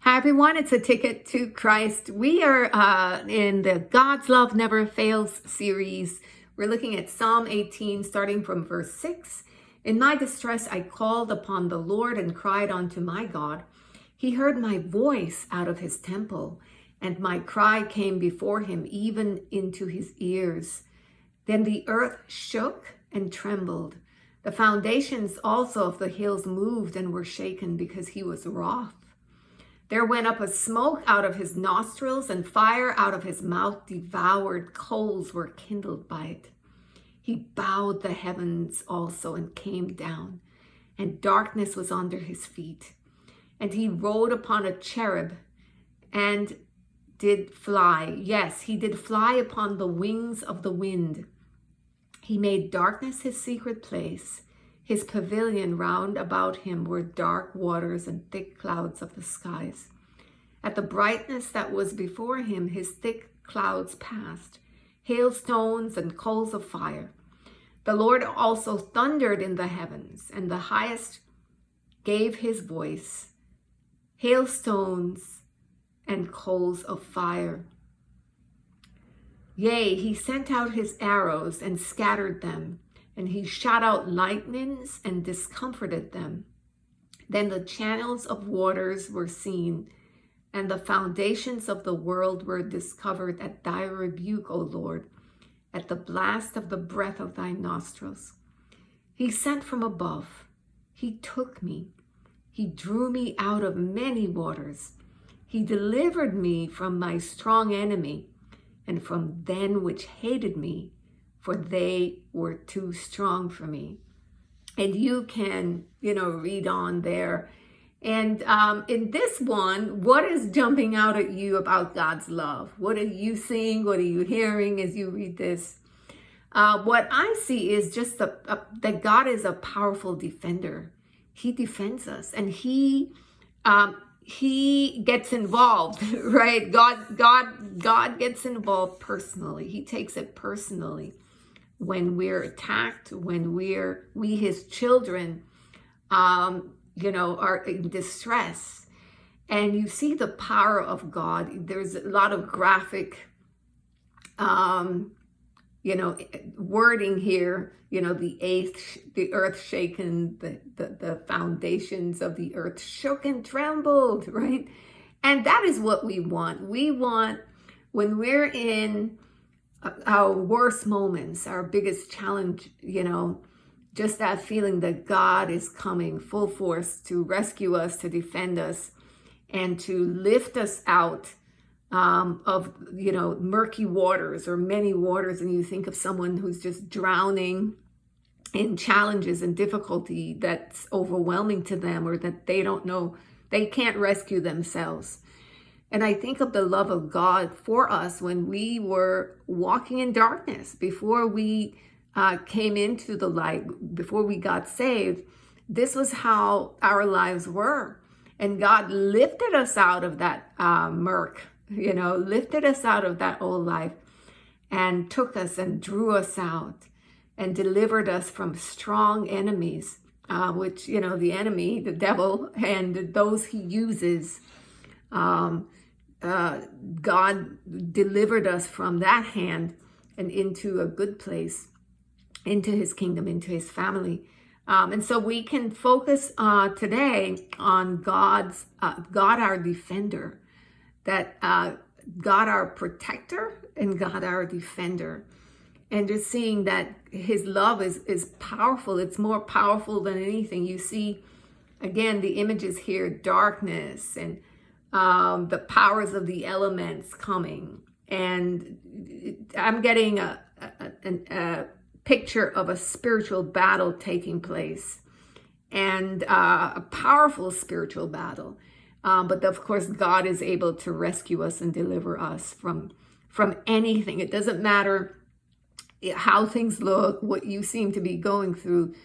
Hi, everyone. It's A Ticket to Christ. We are in the God's Love Never Fails series. We're looking at Psalm 18, starting from verse 6. In my distress, I called upon the Lord and cried unto my God. He heard my voice out of his temple, and my cry came before him, even into his ears. Then the earth shook and trembled. The foundations also of the hills moved and were shaken because he was wroth. There went up a smoke out of his nostrils, and fire out of his mouth devoured. Coals were kindled by it. He bowed the heavens also and came down, and darkness was under his feet. And he rode upon a cherub and did fly. Yes, he did fly upon the wings of the wind. He made darkness his secret place. His pavilion round about him were dark waters and thick clouds of the skies. At the brightness that was before him, his thick clouds passed, hailstones and coals of fire. The Lord also thundered in the heavens, and the highest gave his voice, hailstones and coals of fire. Yea, he sent out his arrows and scattered them, and he shot out lightnings and discomforted them. Then the channels of waters were seen, and the foundations of the world were discovered at thy rebuke, O Lord, at the blast of the breath of thy nostrils. He sent from above. He took me. He drew me out of many waters. He delivered me from my strong enemy and from them which hated me, for they were too strong for me. And you can, read on there. And in this one, what is jumping out at you about God's love? What are you seeing? What are you hearing as you read this? What I see is just that God is a powerful defender. He defends us, and he gets involved, right? God gets involved personally. He takes it personally. When we're attacked, when we his children, are in distress, and you see the power of God. There's a lot of graphic, wording here. The earth shaken, the foundations of the earth shook and trembled, right? And that is what we want. We want, when we're in our worst moments, our biggest challenge, just that feeling that God is coming full force to rescue us, to defend us, and to lift us out of, murky waters or many waters. And you think of someone who's just drowning in challenges and difficulty that's overwhelming to them, or that they don't know, they can't rescue themselves. And I think of the love of God for us when we were walking in darkness, before we came into the light, before we got saved. This was how our lives were. And God lifted us out of that murk, lifted us out of that old life, and took us and drew us out and delivered us from strong enemies, which, the enemy, the devil, and those he uses. God delivered us from that hand and into a good place, into his kingdom, into his family. And so we can focus today on God our defender, that God our protector and God our defender. And just seeing that his love is powerful. It's more powerful than anything. You see, again, the images here, darkness and the powers of the elements coming. And I'm getting a picture of a spiritual battle taking place, and a powerful spiritual battle. But of course, God is able to rescue us and deliver us from anything. It doesn't matter how things look, what you seem to be going through.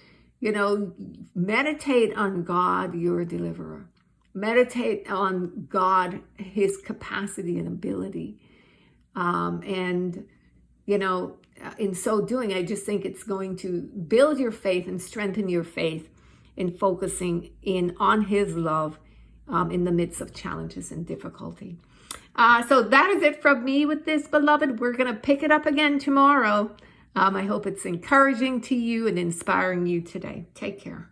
Meditate on God, your deliverer. Meditate on God, his capacity and ability. And in so doing, I just think it's going to build your faith and strengthen your faith in focusing in on his love in the midst of challenges and difficulty. So that is it from me with this, beloved. We're going to pick it up again tomorrow. I hope it's encouraging to you and inspiring you today. Take care.